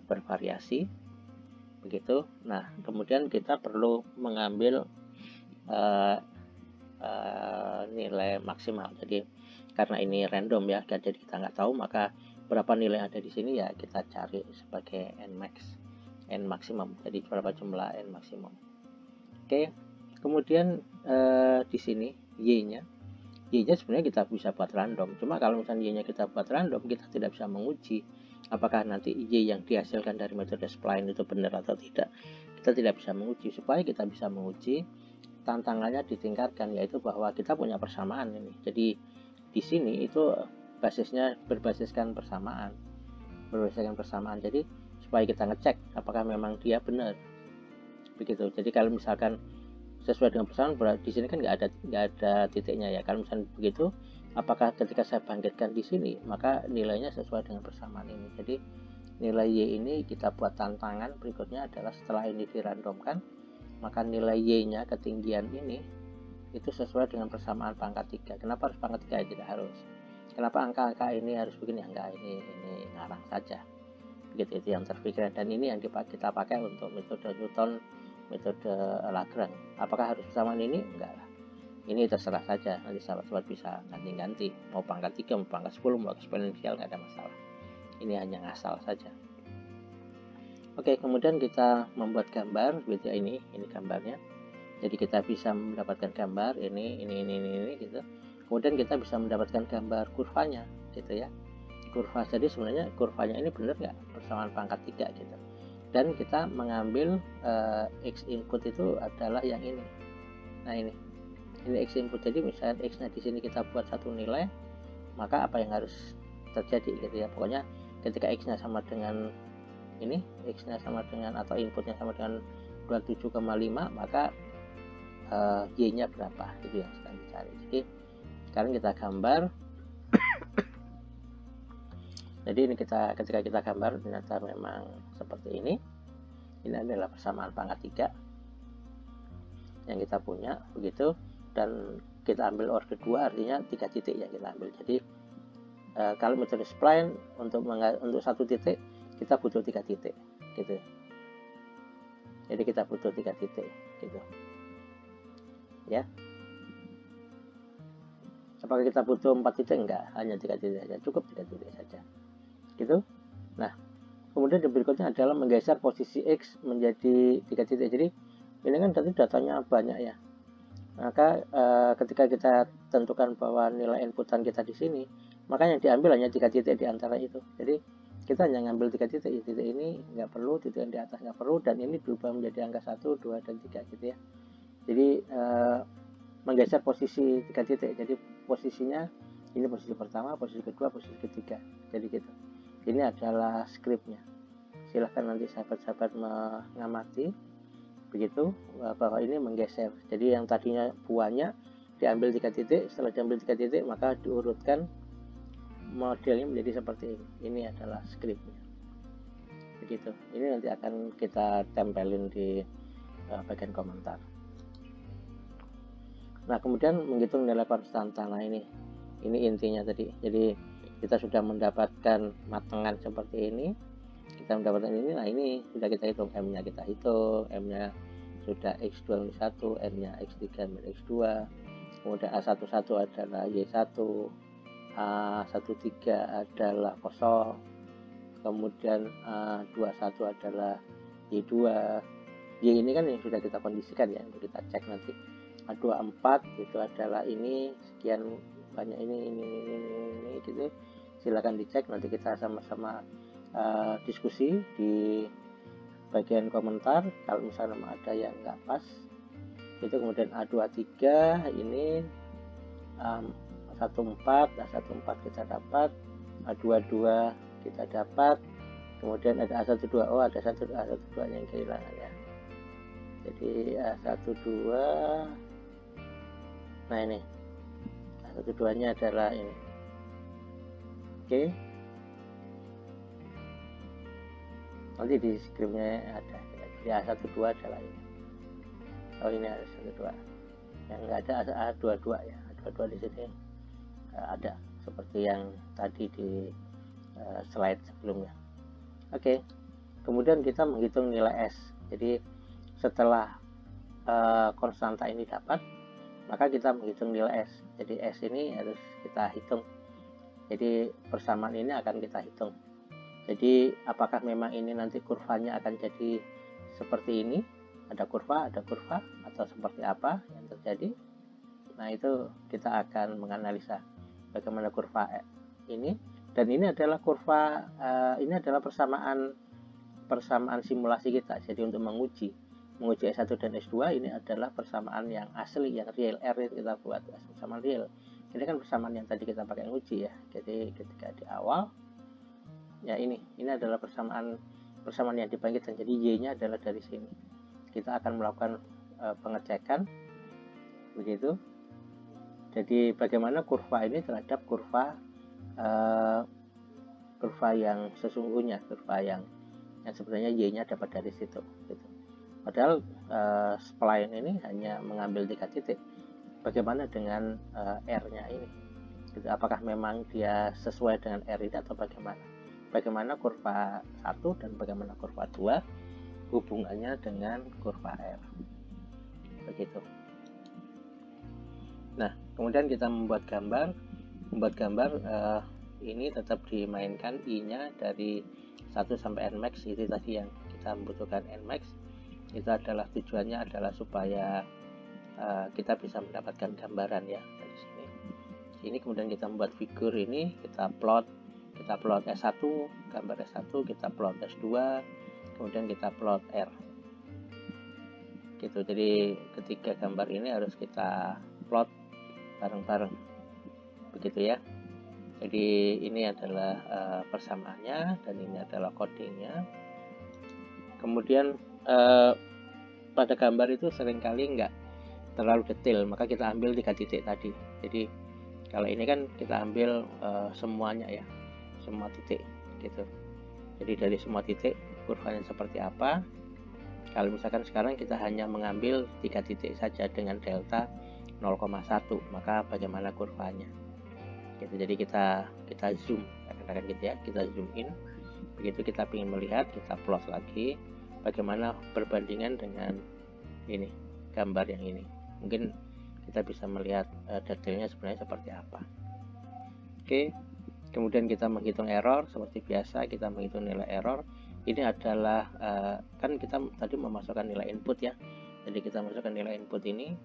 bervariasi begitu. Nah, kemudian kita perlu mengambil nilai maksimal. Jadi karena ini random ya, jadi kita nggak tahu, maka berapa nilai yang ada di sini ya kita cari sebagai n maksimum. Jadi berapa jumlah n maksimum. Oke. Kemudian di sini y-nya sebenarnya kita bisa buat random. Cuma kalau misalnya y-nya kita buat random, kita tidak bisa menguji apakah nanti y yang dihasilkan dari metode spline itu benar atau tidak. Kita tidak bisa menguji. Supaya kita bisa menguji, tantangannya ditingkatkan, yaitu bahwa kita punya persamaan ini. Jadi di sini itu berbasiskan persamaan. Jadi supaya kita ngecek apakah memang dia benar. Begitu. Jadi kalau misalkan sesuai dengan persamaan, berarti di sini kan nggak ada titiknya ya. Kalau misalnya begitu, apakah ketika saya bangkitkan di sini, maka nilainya sesuai dengan persamaan ini. Jadi nilai y ini kita buat tantangan berikutnya adalah setelah ini dirandomkan, maka nilai y-nya ketinggian ini itu sesuai dengan persamaan pangkat 3. Kenapa harus pangkat 3? Tidak harus. Kenapa angka-angka ini harus begini? Enggak, ini ngarang saja. Begitu, itu yang terpikir, dan ini yang kita pakai untuk metode Newton, metode Lagrange. Apakah harus persamaan ini? Enggak lah. Ini terserah saja, nanti sahabat-sahabat bisa ganti-ganti, mau pangkat 3, mau pangkat 10, mau eksponensial, nggak ada masalah. Ini hanya ngasal saja. Oke, kemudian kita membuat gambar seperti ini gambarnya. Jadi kita bisa mendapatkan gambar ini gitu. Kemudian kita bisa mendapatkan gambar kurvanya gitu ya. Kurva, jadi sebenarnya kurvanya ini benar nggak persamaan pangkat 3 gitu. Dan kita mengambil X input itu adalah yang ini. Nah, ini X input. Jadi misalnya X-nya di sini kita buat satu nilai, maka apa yang harus terjadi gitu ya. Pokoknya ketika X-nya sama dengan ini, X-nya sama dengan atau inputnya sama dengan 27,5, maka Y-nya berapa, itu yang sedang dicari. Jadi sekarang kita gambar. Jadi ini ketika kita gambar ternyata memang seperti ini. Ini adalah persamaan pangkat 3 yang kita punya begitu, dan kita ambil order 2, artinya 3 titik yang kita ambil. Jadi kalau metode spline untuk satu titik kita butuh 3 titik. gitu. Jadi kita butuh 3 titik gitu ya. Apakah kita butuh 4 titik? Enggak, hanya 3 titik saja, cukup 3 titik saja gitu. Nah, kemudian yang berikutnya adalah menggeser posisi X menjadi 3 titik. Jadi ini kan tadi datanya banyak ya, maka ketika kita tentukan bahwa nilai inputan kita di sini, maka yang diambil hanya 3 titik di antara itu. Jadi kita hanya ngambil 3 titik, titik ini nggak perlu, titik yang di atas nggak perlu, dan ini berubah menjadi angka 1, 2, dan 3 gitu ya. Jadi menggeser posisi 3 titik, jadi posisinya ini posisi pertama, posisi kedua, posisi ketiga, jadi gitu. Ini adalah skripnya, silahkan nanti sahabat-sahabat mengamati begitu bahwa ini menggeser. Jadi yang tadinya buahnya diambil 3 titik, setelah diambil 3 titik maka diurutkan modelnya menjadi seperti ini. Ini adalah skripnya begitu. Ini nanti akan kita tempelin di bagian komentar. Nah, kemudian menghitung nilai konstanta. Nah, ini intinya tadi. Jadi kita sudah mendapatkan matengan seperti ini, kita mendapatkan ini. Nah, ini sudah kita hitung, M-nya kita hitung, M-nya sudah X2 1, M-nya X3 min X2, kemudian A11 adalah Y1, A13 adalah kosong, kemudian A21 adalah Y2. Y ini kan yang sudah kita kondisikan ya, untuk kita cek nanti. A24 itu adalah ini, sekian banyak ini gitu. Silakan dicek, nanti kita sama-sama diskusi di bagian komentar kalau misalnya ada yang nggak pas itu. Kemudian A23 ini 14 kita dapat, A22 kita dapat, kemudian ada A12, oh ada A12 yang kehilangan ya. Jadi A12, nah ini A12 nya adalah ini. Oke, nanti di skripnya ada. Jadi A12 adalah ini. Oh, ini A12. Yang enggak ada A22 ya. A22 di sini ada seperti yang tadi di slide sebelumnya. Oke. Kemudian kita menghitung nilai S. Jadi setelah konstanta ini dapat, maka kita menghitung nilai S. Jadi S ini harus kita hitung. Jadi persamaan ini akan kita hitung. Jadi apakah memang ini nanti kurvanya akan jadi seperti ini, ada kurva, atau seperti apa yang terjadi. Nah, itu kita akan menganalisa bagaimana kurva ini, dan ini adalah kurva, ini adalah persamaan simulasi kita. Jadi untuk menguji S1 dan S2 ini adalah persamaan yang asli, yang real, R itu kita buat persamaan real. Ini kan persamaan yang tadi kita pakai uji ya. Jadi ketika di awal ya ini adalah persamaan yang dibangkitkan. Jadi Y-nya adalah dari sini. Kita akan melakukan pengecekan begitu. Jadi bagaimana kurva ini terhadap kurva yang sesungguhnya, kurva yang sebenarnya Y-nya dapat dari situ gitu. Padahal spline ini hanya mengambil 3 titik. Bagaimana dengan R-nya ini? Gitu. Apakah memang dia sesuai dengan R ini atau bagaimana? Bagaimana kurva 1 dan bagaimana kurva 2 hubungannya dengan kurva R? Begitu. Nah, kemudian kita membuat gambar. Ini tetap dimainkan I-nya dari 1 sampai Nmax. Itu tadi yang kita membutuhkan Nmax. Itu adalah tujuannya adalah supaya kita bisa mendapatkan gambaran ya dari sini. Ini kemudian kita membuat figur ini, kita plot S1, gambar S1, kita plot S2, kemudian kita plot R. Gitu. Jadi ketiga gambar ini harus kita plot bareng-bareng. Begitu ya. Jadi ini adalah persamaannya dan ini adalah kodenya. Kemudian pada gambar itu seringkali enggak terlalu detail, maka kita ambil 3 titik tadi. Jadi kalau ini kan kita ambil semuanya ya, semua titik gitu. Jadi dari semua titik kurvanya seperti apa. Kalau misalkan sekarang kita hanya mengambil 3 titik saja dengan delta 0,1, maka bagaimana kurvanya gitu. Jadi kita zoom, katakan gitu ya, kita zoom in Begitu kita ingin melihat, kita plot lagi bagaimana perbandingan dengan ini gambar yang ini. Mungkin kita bisa melihat detailnya sebenarnya seperti apa. Oke, kemudian kita menghitung error. Seperti biasa kita menghitung nilai error. Ini adalah kan kita tadi memasukkan nilai input ya, jadi kita masukkan nilai input ini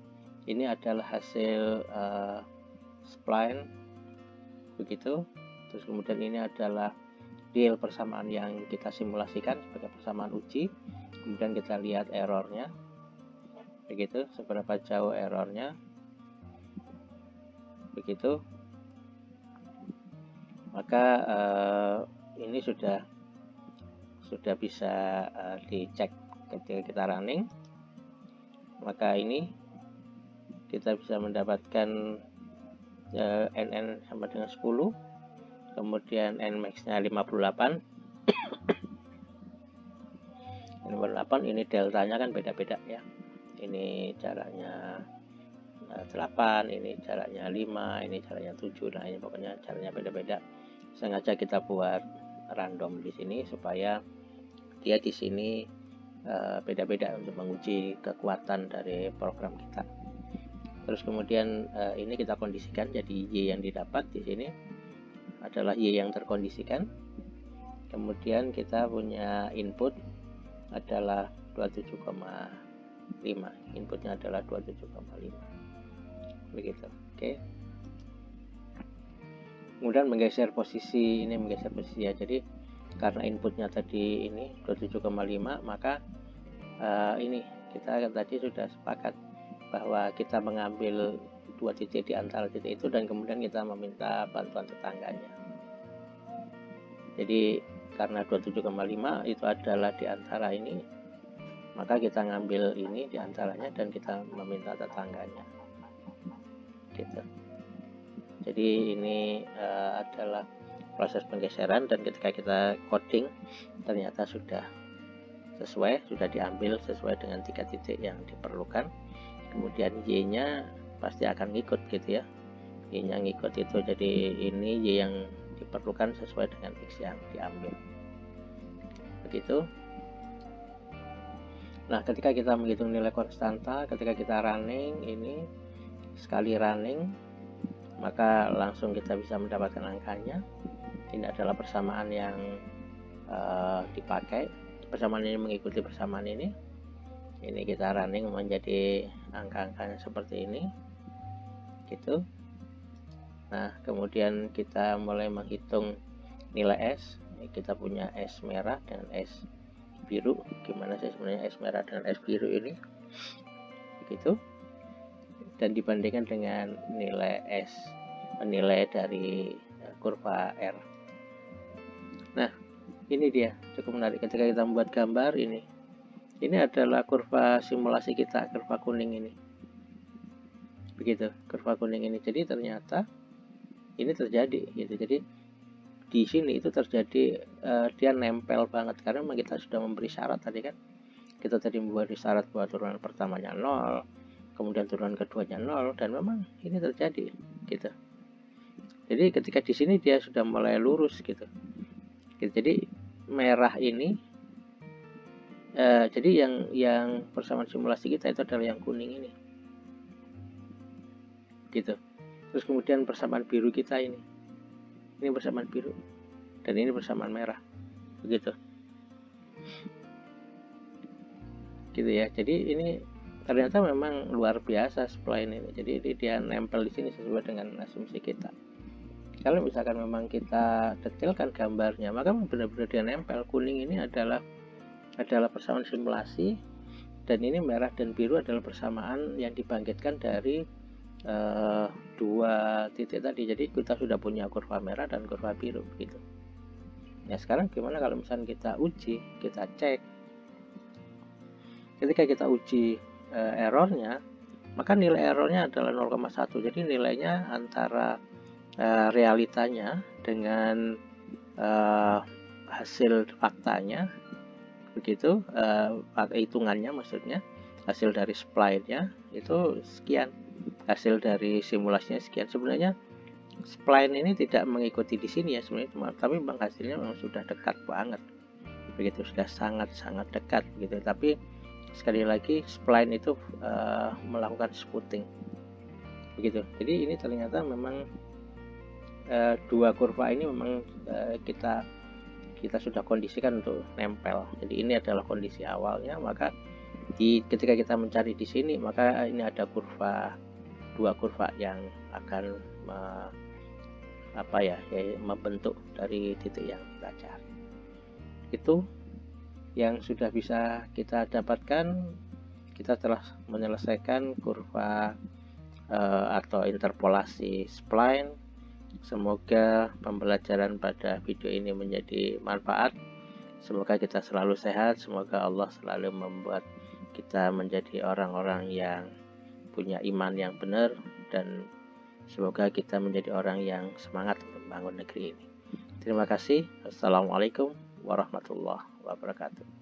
adalah hasil spline begitu. Terus kemudian ini adalah real persamaan yang kita simulasikan sebagai persamaan uji. Kemudian kita lihat errornya begitu, seberapa jauh errornya begitu. Maka ini sudah bisa dicek ketika kita running. Maka ini kita bisa mendapatkan NN sama dengan 10, kemudian Nmax nya 58. Ini deltanya kan beda-beda ya, ini jaraknya 8, ini jaraknya 5, ini jaraknya 7. Nah ini pokoknya jaraknya beda-beda. Sengaja kita buat random di sini supaya dia di sini beda-beda untuk menguji kekuatan dari program kita. Terus kemudian ini kita kondisikan, jadi Y yang didapat di sini adalah Y yang terkondisikan. Kemudian kita punya input adalah 27,5, inputnya adalah 27,5 begitu. Oke. Kemudian menggeser posisi ya. Jadi karena inputnya tadi ini 27,5, maka ini kita tadi sudah sepakat bahwa kita mengambil 2 titik di antara titik itu dan kemudian kita meminta bantuan tetangganya. Jadi karena 27,5 itu adalah di antara ini, maka kita ngambil ini di antaranya dan kita meminta tetangganya gitu. Jadi ini adalah proses penggeseran, dan ketika kita coding ternyata sudah sesuai, sudah diambil sesuai dengan 3 titik yang diperlukan. Kemudian Y nya pasti akan ngikut gitu ya, Y nya ngikut itu, jadi ini Y yang diperlukan sesuai dengan X yang diambil begitu. Nah ketika kita menghitung nilai konstanta, ketika kita running ini, sekali running maka langsung kita bisa mendapatkan angkanya. Ini adalah persamaan yang dipakai, persamaan ini mengikuti persamaan ini kita running menjadi angka-angkanya seperti ini gitu. Nah kemudian kita mulai menghitung nilai S. Kita punya S merah dan S biru. Gimana sih sebenarnya S merah dan S biru ini begitu, dan dibandingkan dengan nilai S, nilai dari kurva R. Nah ini dia cukup menarik ketika kita membuat gambar ini. Ini adalah kurva simulasi kita, kurva kuning ini begitu, kurva kuning ini. Jadi ternyata ini terjadi gitu. Jadi di sini itu terjadi dia nempel banget karena memang kita sudah memberi syarat tadi kan. Kita tadi memberi syarat bahwa turunan pertamanya 0, kemudian turunan keduanya 0, dan memang ini terjadi gitu. Jadi ketika di sini dia sudah mulai lurus gitu. Jadi merah ini jadi yang persamaan simulasi kita itu adalah yang kuning ini gitu. Terus kemudian persamaan biru kita ini persamaan biru, dan ini persamaan merah begitu gitu ya. Jadi ini ternyata memang luar biasa spline ini. Jadi dia nempel di sini sesuai dengan asumsi kita. Kalau misalkan memang kita detailkan gambarnya, maka benar-benar dia nempel. Kuning ini adalah persamaan simulasi, dan ini merah dan biru adalah persamaan yang dibangkitkan dari 2 titik tadi. Jadi kita sudah punya kurva merah dan kurva biru begitu. Nah sekarang gimana kalau misalnya kita uji, kita cek. Ketika kita uji errornya, maka nilai errornya adalah 0,1. Jadi nilainya antara realitanya dengan hasil faktanya begitu, hitungannya maksudnya, hasil dari spline-nya itu sekian, hasil dari simulasinya sekian. Sebenarnya spline ini tidak mengikuti di sini ya sebenarnya, tapi memang hasilnya memang sudah dekat banget begitu, sudah sangat dekat begitu. Tapi sekali lagi spline itu melakukan spooting begitu. Jadi ini ternyata memang dua kurva ini memang kita sudah kondisikan untuk nempel. Jadi ini adalah kondisi awalnya, maka ketika kita mencari di sini, maka ini ada dua kurva yang akan membentuk dari titik yang kita cari. Itu yang sudah bisa kita dapatkan. Kita telah menyelesaikan kurva atau interpolasi spline. Semoga pembelajaran pada video ini menjadi manfaat. Semoga kita selalu sehat. Semoga Allah selalu membuat kita menjadi orang-orang yang punya iman yang benar, dan semoga kita menjadi orang yang semangat untuk membangun negeri ini. Terima kasih. Assalamualaikum warahmatullahi wabarakatuh.